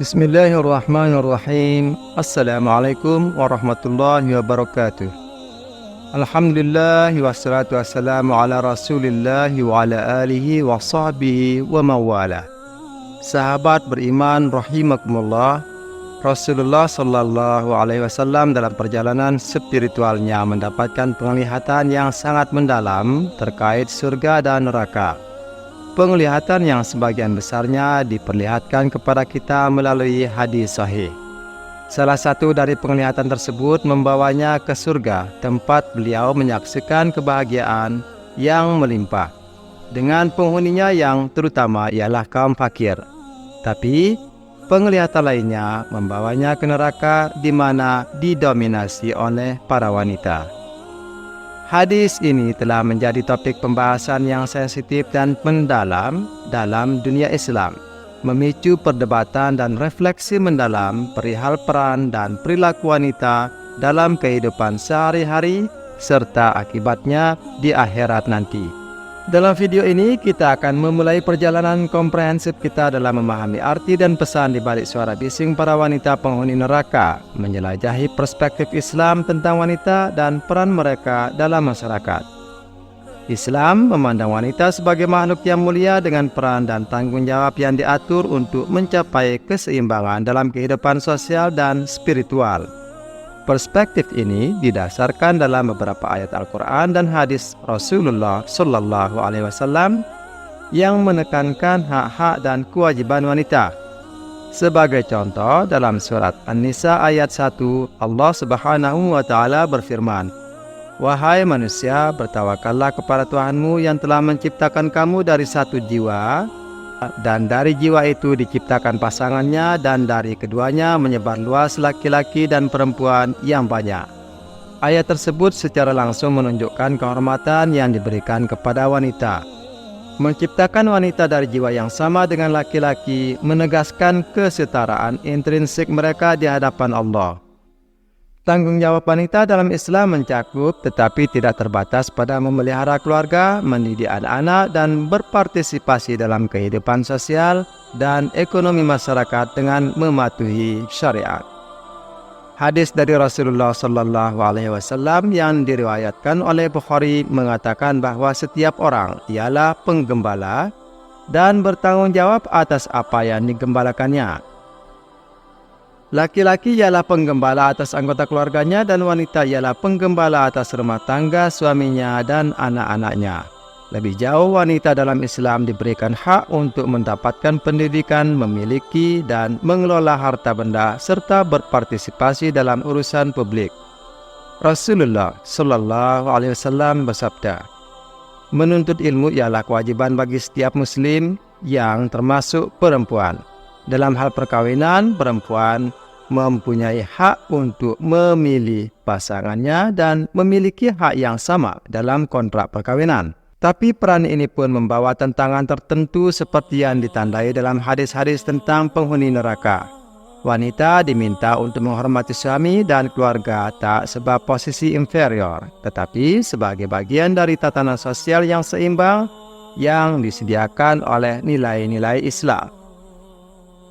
Bismillahirrahmanirrahim. Assalamualaikum warahmatullahi wabarakatuh. Alhamdulillah wassalatu wassalamu ala rasulillah wa ala alihi wa sahbihi wa mawala. Sahabat beriman rahimakumullah, Rasulullah sallallahu alaihi wasallam dalam perjalanan spiritualnya mendapatkan penglihatan yang sangat mendalam terkait surga dan neraka. Penglihatan yang sebagian besarnya diperlihatkan kepada kita melalui hadis sahih. Salah satu dari penglihatan tersebut membawanya ke surga, tempat beliau menyaksikan kebahagiaan yang melimpah dengan penghuninya yang terutama ialah kaum fakir. Tapi penglihatan lainnya membawanya ke neraka di mana didominasi oleh para wanita. Hadis ini telah menjadi topik pembahasan yang sensitif dan mendalam dalam dunia Islam, memicu perdebatan dan refleksi mendalam perihal peran dan perilaku wanita dalam kehidupan sehari-hari serta akibatnya di akhirat nanti. Dalam video ini kita akan memulai perjalanan komprehensif kita dalam memahami arti dan pesan di balik suara bising para wanita penghuni neraka, menjelajahi perspektif Islam tentang wanita dan peran mereka dalam masyarakat. Islam memandang wanita sebagai makhluk yang mulia dengan peran dan tanggung jawab yang diatur untuk mencapai keseimbangan dalam kehidupan sosial dan spiritual. Perspektif ini didasarkan dalam beberapa ayat Al-Quran dan hadis Rasulullah Sallallahu Alaihi Wasallam yang menekankan hak-hak dan kewajiban wanita. Sebagai contoh, dalam surat An-Nisa ayat 1, Allah Subhanahu Wa Taala berfirman, "Wahai manusia, bertawakallah kepada Tuhanmu yang telah menciptakan kamu dari satu jiwa, dan dari jiwa itu diciptakan pasangannya, dan dari keduanya menyebar luas laki-laki dan perempuan yang banyak." Ayat tersebut secara langsung menunjukkan kehormatan yang diberikan kepada wanita. Menciptakan wanita dari jiwa yang sama dengan laki-laki menegaskan kesetaraan intrinsik mereka di hadapan Allah. Tanggung jawab wanita dalam Islam mencakup tetapi tidak terbatas pada memelihara keluarga, mendidik anak-anak, dan berpartisipasi dalam kehidupan sosial dan ekonomi masyarakat dengan mematuhi syariat. Hadis dari Rasulullah Sallallahu Alaihi Wasallam yang diriwayatkan oleh Bukhari mengatakan bahwa setiap orang ialah penggembala dan bertanggung jawab atas apa yang digembalakannya. Laki-laki ialah penggembala atas anggota keluarganya dan wanita ialah penggembala atas rumah tangga suaminya dan anak-anaknya. Lebih jauh, wanita dalam Islam diberikan hak untuk mendapatkan pendidikan, memiliki dan mengelola harta benda serta berpartisipasi dalam urusan publik. Rasulullah Sallallahu Alaihi Wasallam bersabda, "Menuntut ilmu ialah kewajiban bagi setiap muslim yang termasuk perempuan. Dalam hal perkawinan, perempuan mempunyai hak untuk memilih pasangannya dan memiliki hak yang sama dalam kontrak perkawinan. Tapi peran ini pun membawa tantangan tertentu seperti yang ditandai dalam hadis-hadis tentang penghuni neraka. Wanita diminta untuk menghormati suami dan keluarga tak sebab posisi inferior, tetapi sebagai bagian dari tatanan sosial yang seimbang yang disediakan oleh nilai-nilai Islam.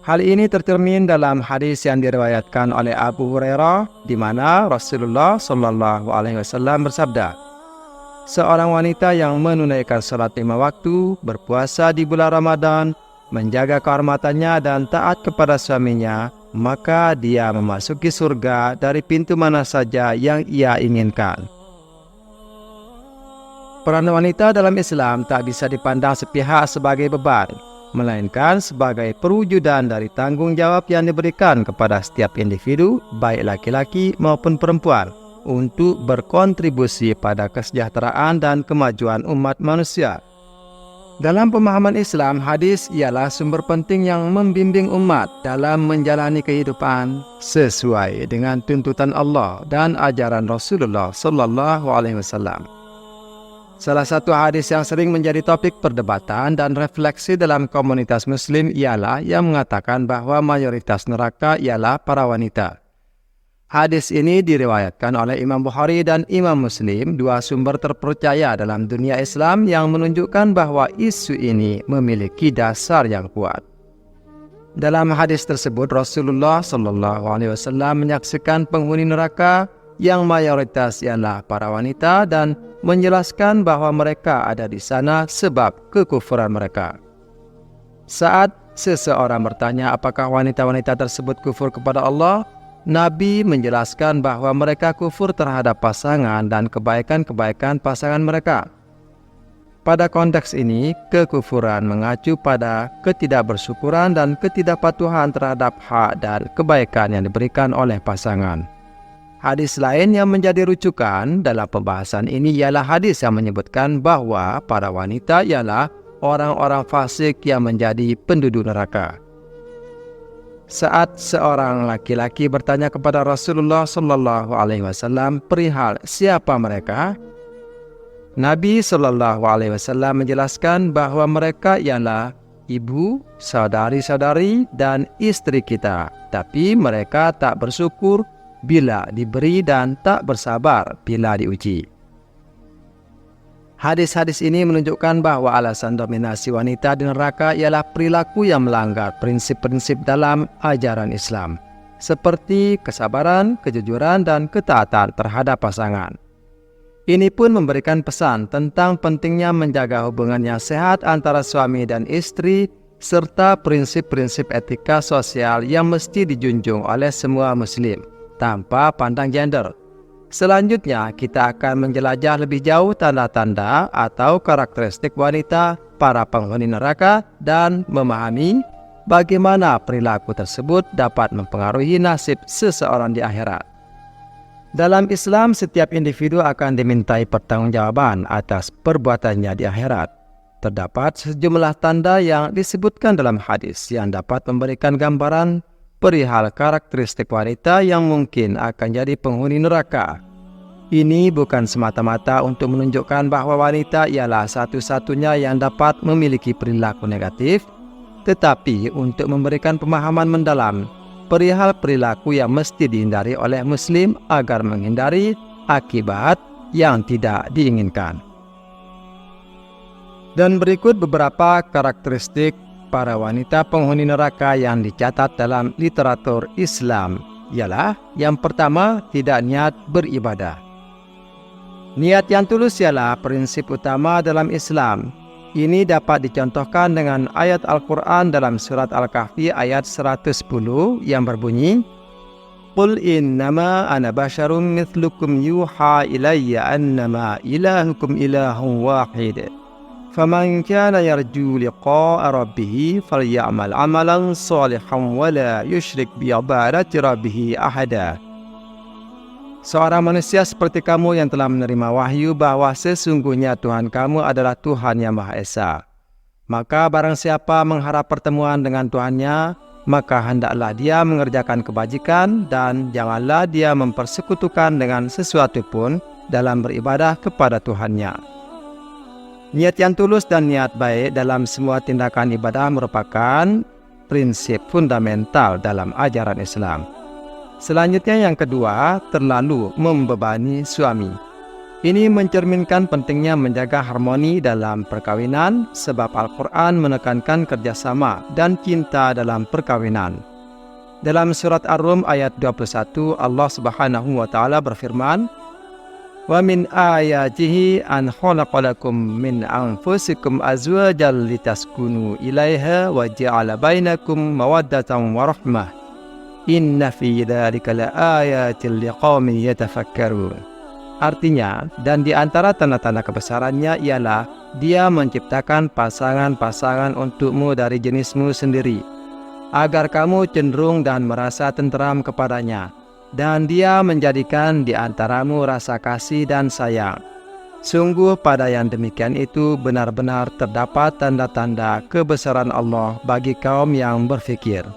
Hal ini tercermin dalam hadis yang diriwayatkan oleh Abu Hurairah di mana Rasulullah Sallallahu Alaihi Wasallam bersabda, "Seorang wanita yang menunaikan salat 5 waktu, berpuasa di bulan Ramadan, menjaga kehormatannya dan taat kepada suaminya, maka dia memasuki surga dari pintu mana saja yang ia inginkan." Peran wanita dalam Islam tak bisa dipandang sepihak sebagai beban, melainkan sebagai perwujudan dari tanggung jawab yang diberikan kepada setiap individu, baik laki-laki maupun perempuan, untuk berkontribusi pada kesejahteraan dan kemajuan umat manusia. Dalam pemahaman Islam, hadis ialah sumber penting yang membimbing umat dalam menjalani kehidupan sesuai dengan tuntutan Allah dan ajaran Rasulullah Sallallahu Alaihi Wasallam. Salah satu hadis yang sering menjadi topik perdebatan dan refleksi dalam komunitas muslim ialah yang mengatakan bahwa mayoritas neraka ialah para wanita. Hadis ini diriwayatkan oleh Imam Bukhari dan Imam Muslim, dua sumber terpercaya dalam dunia Islam yang menunjukkan bahwa isu ini memiliki dasar yang kuat. Dalam hadis tersebut, Rasulullah SAW menyaksikan penghuni neraka yang mayoritas ialah para wanita dan menjelaskan bahawa mereka ada di sana sebab kekufuran mereka. Saat seseorang bertanya apakah wanita-wanita tersebut kufur kepada Allah, Nabi menjelaskan bahawa mereka kufur terhadap pasangan dan kebaikan-kebaikan pasangan mereka. Pada konteks ini, kekufuran mengacu pada ketidakbersyukuran dan ketidakpatuhan terhadap hak dan kebaikan yang diberikan oleh pasangan. Hadis lain yang menjadi rujukan dalam pembahasan ini ialah hadis yang menyebutkan bahawa para wanita ialah orang-orang fasik yang menjadi penduduk neraka. Saat seorang laki-laki bertanya kepada Rasulullah SAW perihal siapa mereka, Nabi SAW menjelaskan bahawa mereka ialah ibu, saudari-saudari dan isteri kita. Tapi mereka tak bersyukur bila diberi dan tak bersabar bila diuji. Hadis-hadis ini menunjukkan bahawa alasan dominasi wanita di neraka ialah perilaku yang melanggar prinsip-prinsip dalam ajaran Islam, seperti kesabaran, kejujuran dan ketaatan terhadap pasangan. Ini pun memberikan pesan tentang pentingnya menjaga hubungan yang sehat antara suami dan istri serta prinsip-prinsip etika sosial yang mesti dijunjung oleh semua muslim tanpa pandang gender. Selanjutnya, kita akan menjelajah lebih jauh tanda-tanda atau karakteristik wanita para penghuni neraka dan memahami bagaimana perilaku tersebut dapat mempengaruhi nasib seseorang di akhirat. Dalam Islam, setiap individu akan dimintai pertanggungjawaban atas perbuatannya di akhirat. Terdapat sejumlah tanda yang disebutkan dalam hadis yang dapat memberikan gambaran perihal karakteristik wanita yang mungkin akan jadi penghuni neraka. Ini bukan semata-mata untuk menunjukkan bahawa wanita ialah satu-satunya yang dapat memiliki perilaku negatif, tetapi untuk memberikan pemahaman mendalam perihal perilaku yang mesti dihindari oleh Muslim agar menghindari akibat yang tidak diinginkan. Dan berikut beberapa karakteristik para wanita penghuni neraka yang dicatat dalam literatur Islam ialah yang pertama, tidak niat beribadah. Niat yang tulus ialah prinsip utama dalam Islam. Ini dapat dicontohkan dengan ayat Al-Quran dalam surat Al-Kahfi ayat 110 yang berbunyi, Qul innama ana basyarum mithlukum yuha ilayya annama ilahukum ilahun wahid. Faman kana yarju liqa'a rabbih falyamal amalan salihan wala yushrik bi'ibadati rabbih ahada. Seorang manusia seperti kamu yang telah menerima wahyu bahawa sesungguhnya Tuhan kamu adalah Tuhan yang Maha Esa. Maka barang siapa mengharap pertemuan dengan Tuhannya, maka hendaklah dia mengerjakan kebajikan dan janganlah dia mempersekutukan dengan sesuatu pun dalam beribadah kepada Tuhannya. Niat yang tulus dan niat baik dalam semua tindakan ibadah merupakan prinsip fundamental dalam ajaran Islam. Selanjutnya yang kedua, terlalu membebani suami. Ini mencerminkan pentingnya menjaga harmoni dalam perkawinan sebab Al-Quran menekankan kerjasama dan cinta dalam perkawinan. Dalam surat Ar-Rum ayat 21, Allah Subhanahu wa taala berfirman, "Wa min ayatihi an khalaqalakum min anfusikum azwajan litaskunu ilaiha wa ja'ala bainakum mawaddatan wa rahmah. Inna fi dzalika laayatil liqaumin yatafakkarun." Artinya, dan di antara tanda-tanda kebesarannya ialah Dia menciptakan pasangan-pasangan untukmu dari jenismu sendiri, agar kamu cenderung dan merasa tenteram kepadanya, dan Dia menjadikan di antaramu rasa kasih dan sayang. Sungguh pada yang demikian itu benar-benar terdapat tanda-tanda kebesaran Allah bagi kaum yang berfikir.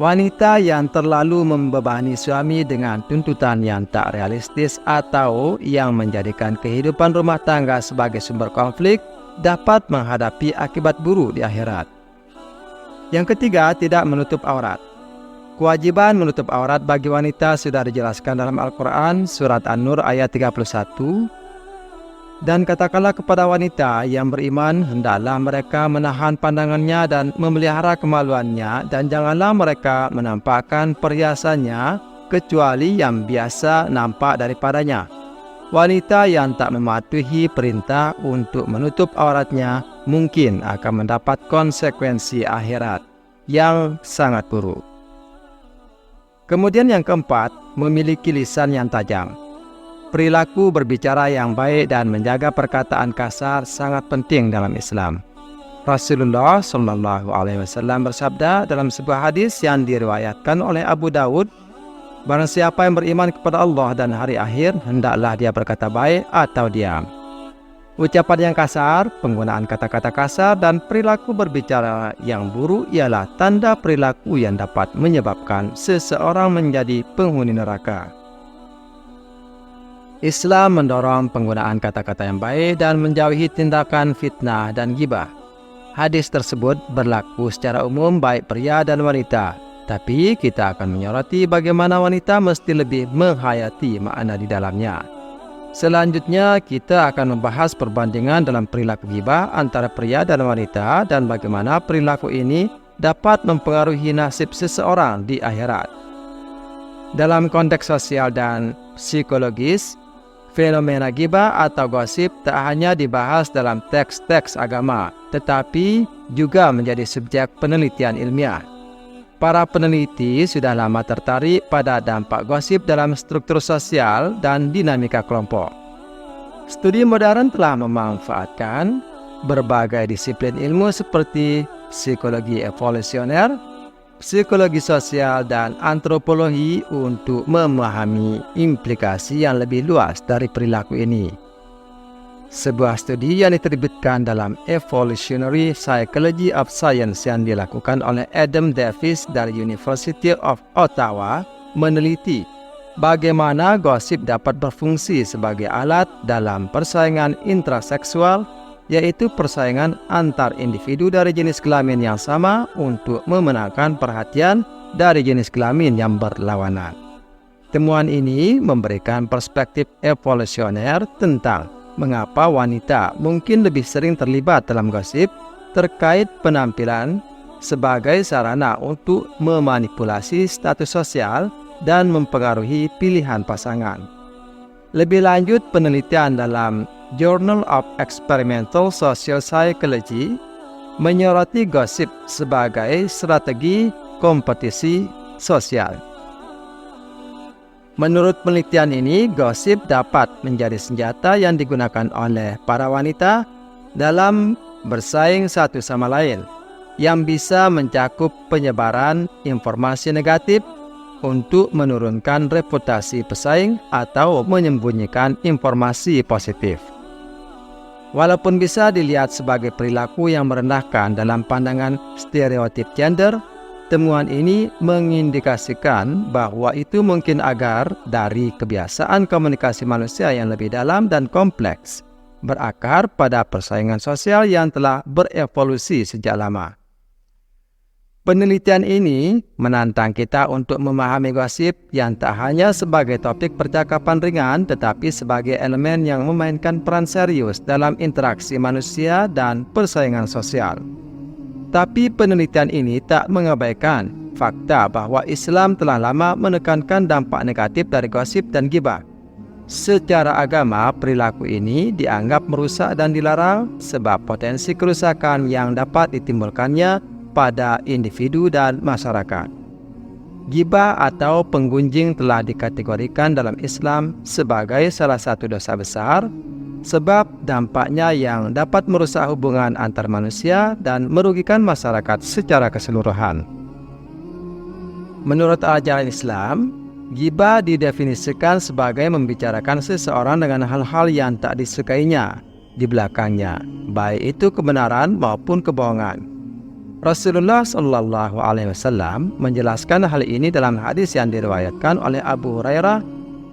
Wanita yang terlalu membebani suami dengan tuntutan yang tak realistis atau yang menjadikan kehidupan rumah tangga sebagai sumber konflik dapat menghadapi akibat buruk di akhirat. Yang ketiga, tidak menutup aurat. Kewajiban menutup aurat bagi wanita sudah dijelaskan dalam Al-Quran surat An-Nur ayat 31. Dan katakanlah kepada wanita yang beriman, hendaklah mereka menahan pandangannya dan memelihara kemaluannya, dan janganlah mereka menampakkan perhiasannya kecuali yang biasa nampak daripadanya. Wanita yang tak mematuhi perintah untuk menutup auratnya mungkin akan mendapat konsekuensi akhirat yang sangat buruk. Kemudian yang keempat, memiliki lisan yang tajam. Perilaku berbicara yang baik dan menjaga perkataan kasar sangat penting dalam Islam. Rasulullah SAW bersabda dalam sebuah hadis yang diriwayatkan oleh Abu Dawud, "Barang siapa yang beriman kepada Allah dan hari akhir, hendaklah dia berkata baik atau diam." Ucapan yang kasar, penggunaan kata-kata kasar, dan perilaku berbicara yang buruk ialah tanda perilaku yang dapat menyebabkan seseorang menjadi penghuni neraka. Islam mendorong penggunaan kata-kata yang baik dan menjauhi tindakan fitnah dan ghibah. Hadis tersebut berlaku secara umum baik pria dan wanita, tapi kita akan menyoroti bagaimana wanita mesti lebih menghayati makna di dalamnya. Selanjutnya, kita akan membahas perbandingan dalam perilaku ghibah antara pria dan wanita dan bagaimana perilaku ini dapat mempengaruhi nasib seseorang di akhirat. Dalam konteks sosial dan psikologis, fenomena ghibah atau gosip tak hanya dibahas dalam teks-teks agama, tetapi juga menjadi subjek penelitian ilmiah. Para peneliti sudah lama tertarik pada dampak gosip dalam struktur sosial dan dinamika kelompok. Studi modern telah memanfaatkan berbagai disiplin ilmu seperti psikologi evolusioner, psikologi sosial, dan antropologi untuk memahami implikasi yang lebih luas dari perilaku ini. Sebuah studi yang diterbitkan dalam Evolutionary Psychology of Science yang dilakukan oleh Adam Davis dari University of Ottawa meneliti bagaimana gosip dapat berfungsi sebagai alat dalam persaingan intraseksual, yaitu persaingan antar individu dari jenis kelamin yang sama untuk memenangkan perhatian dari jenis kelamin yang berlawanan. Temuan ini memberikan perspektif evolusioner tentang mengapa wanita mungkin lebih sering terlibat dalam gosip terkait penampilan sebagai sarana untuk memanipulasi status sosial dan mempengaruhi pilihan pasangan. Lebih lanjut, penelitian dalam Journal of Experimental Social Psychology menyoroti gosip sebagai strategi kompetisi sosial. Menurut penelitian ini, gosip dapat menjadi senjata yang digunakan oleh para wanita dalam bersaing satu sama lain, yang bisa mencakup penyebaran informasi negatif untuk menurunkan reputasi pesaing atau menyembunyikan informasi positif. Walaupun bisa dilihat sebagai perilaku yang merendahkan dalam pandangan stereotip gender, temuan ini mengindikasikan bahwa itu mungkin agar dari kebiasaan komunikasi manusia yang lebih dalam dan kompleks, berakar pada persaingan sosial yang telah berevolusi sejak lama. Penelitian ini menantang kita untuk memahami gosip yang tak hanya sebagai topik percakapan ringan, tetapi sebagai elemen yang memainkan peran serius dalam interaksi manusia dan persaingan sosial. Tapi penelitian ini tak mengabaikan fakta bahwa Islam telah lama menekankan dampak negatif dari gosip dan ghibah. Secara agama, perilaku ini dianggap merusak dan dilarang sebab potensi kerusakan yang dapat ditimbulkannya pada individu dan masyarakat. Ghibah atau penggunjing telah dikategorikan dalam Islam sebagai salah satu dosa besar sebab dampaknya yang dapat merusak hubungan antar manusia dan merugikan masyarakat secara keseluruhan. Menurut ajaran Islam, ghibah didefinisikan sebagai membicarakan seseorang dengan hal-hal yang tak disukainya di belakangnya, baik itu kebenaran maupun kebohongan. Rasulullah SAW menjelaskan hal ini dalam hadis yang diriwayatkan oleh Abu Hurairah.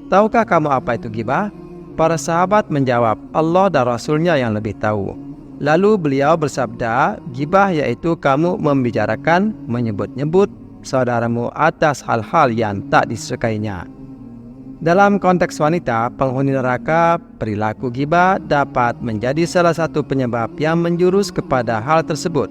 "Tahukah kamu apa itu ghibah?" Para sahabat menjawab, "Allah dan Rasulnya yang lebih tahu." Lalu beliau bersabda, "Ghibah yaitu kamu membicarakan, menyebut-nyebut saudaramu atas hal-hal yang tak disukainya." Dalam konteks wanita, penghuni neraka, perilaku ghibah dapat menjadi salah satu penyebab yang menjurus kepada hal tersebut.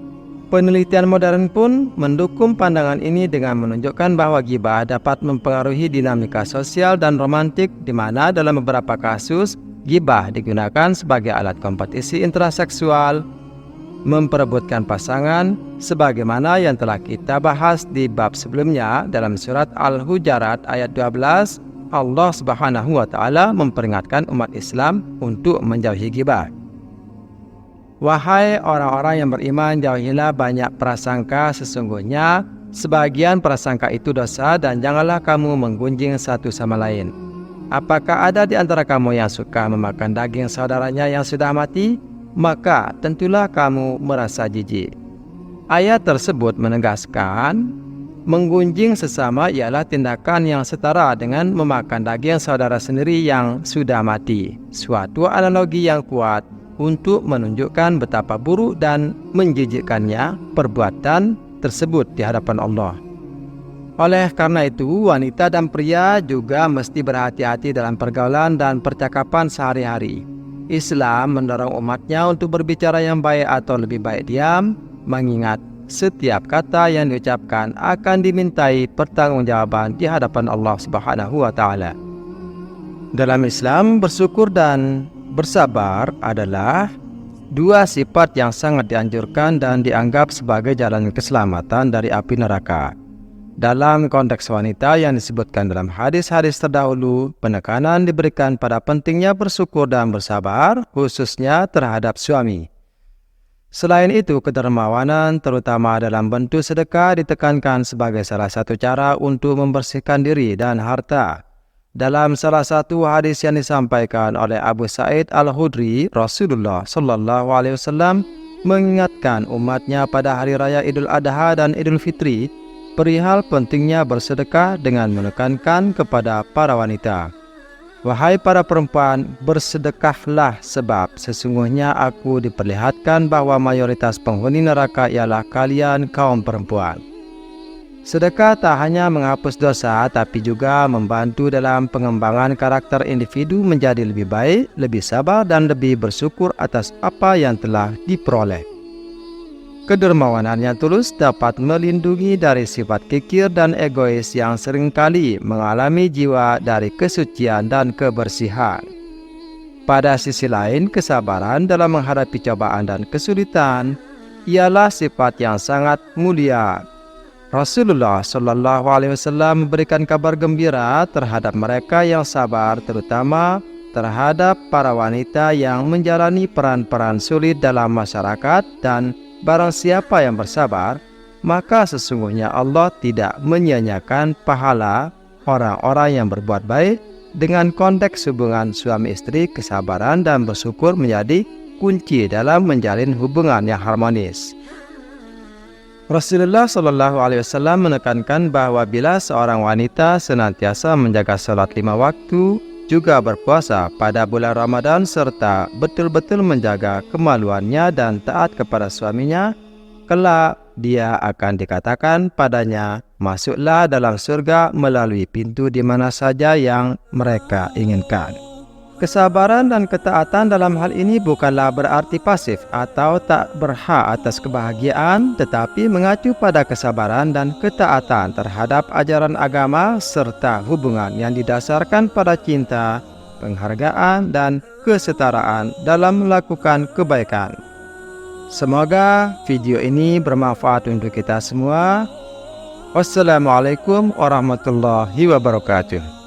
Penelitian modern pun mendukung pandangan ini dengan menunjukkan bahwa ghibah dapat mempengaruhi dinamika sosial dan romantik, di mana dalam beberapa kasus, ghibah digunakan sebagai alat kompetisi intraseksual, memperebutkan pasangan, sebagaimana yang telah kita bahas di bab sebelumnya dalam surat Al-Hujarat ayat 12. Allah Subhanahu wa Ta'ala memperingatkan umat Islam untuk menjauhi ghibah. Wahai orang-orang yang beriman, jauhilah banyak prasangka, sesungguhnya sebagian prasangka itu dosa, dan janganlah kamu menggunjing satu sama lain. Apakah ada di antara kamu yang suka memakan daging saudaranya yang sudah mati? Maka tentulah kamu merasa jijik. Ayat tersebut menegaskan menggunjing sesama ialah tindakan yang setara dengan memakan daging saudara sendiri yang sudah mati. Suatu analogi yang kuat untuk menunjukkan betapa buruk dan menjijikkannya perbuatan tersebut di hadapan Allah. Oleh karena itu, wanita dan pria juga mesti berhati-hati dalam pergaulan dan percakapan sehari-hari. Islam mendorong umatnya untuk berbicara yang baik atau lebih baik diam, mengingat setiap kata yang diucapkan akan dimintai pertanggungjawaban di hadapan Allah Subhanahu wa Ta'ala. Dalam Islam, bersyukur dan bersabar adalah dua sifat yang sangat dianjurkan dan dianggap sebagai jalan keselamatan dari api neraka. Dalam konteks wanita yang disebutkan dalam hadis-hadis terdahulu, penekanan diberikan pada pentingnya bersyukur dan bersabar, khususnya terhadap suami. Selain itu, kedermawanan terutama dalam bentuk sedekah ditekankan sebagai salah satu cara untuk membersihkan diri dan harta. Dalam salah satu hadis yang disampaikan oleh Abu Sa'id Al-Khudri, Rasulullah SAW mengingatkan umatnya pada hari raya Idul Adha dan Idul Fitri perihal pentingnya bersedekah dengan menekankan kepada para wanita. Wahai para perempuan, bersedekahlah, sebab sesungguhnya aku diperlihatkan bahwa mayoritas penghuni neraka ialah kalian kaum perempuan. Sedekah tak hanya menghapus dosa, tapi juga membantu dalam pengembangan karakter individu menjadi lebih baik, lebih sabar, dan lebih bersyukur atas apa yang telah diperoleh. Kedermawanan yang tulus dapat melindungi dari sifat kikir dan egois yang seringkali mengalami jiwa dari kesucian dan kebersihan. Pada sisi lain, kesabaran dalam menghadapi cobaan dan kesulitan ialah sifat yang sangat mulia. Rasulullah SAW memberikan kabar gembira terhadap mereka yang sabar, terutama terhadap para wanita yang menjalani peran-peran sulit dalam masyarakat, dan barang siapa yang bersabar, maka sesungguhnya Allah tidak menyia-nyiakan pahala orang-orang yang berbuat baik. Dengan konteks hubungan suami istri, kesabaran dan bersyukur menjadi kunci dalam menjalin hubungan yang harmonis. Rasulullah SAW menekankan bahwa bila seorang wanita senantiasa menjaga salat 5 waktu, juga berpuasa pada bulan Ramadan, serta betul-betul menjaga kemaluannya dan taat kepada suaminya, kelak dia akan dikatakan padanya, masuklah dalam surga melalui pintu di mana saja yang mereka inginkan. Kesabaran dan ketaatan dalam hal ini bukanlah berarti pasif atau tak berhak atas kebahagiaan, tetapi mengacu pada kesabaran dan ketaatan terhadap ajaran agama serta hubungan yang didasarkan pada cinta, penghargaan, dan kesetaraan dalam melakukan kebaikan. Semoga video ini bermanfaat untuk kita semua. Wassalamualaikum warahmatullahi wabarakatuh.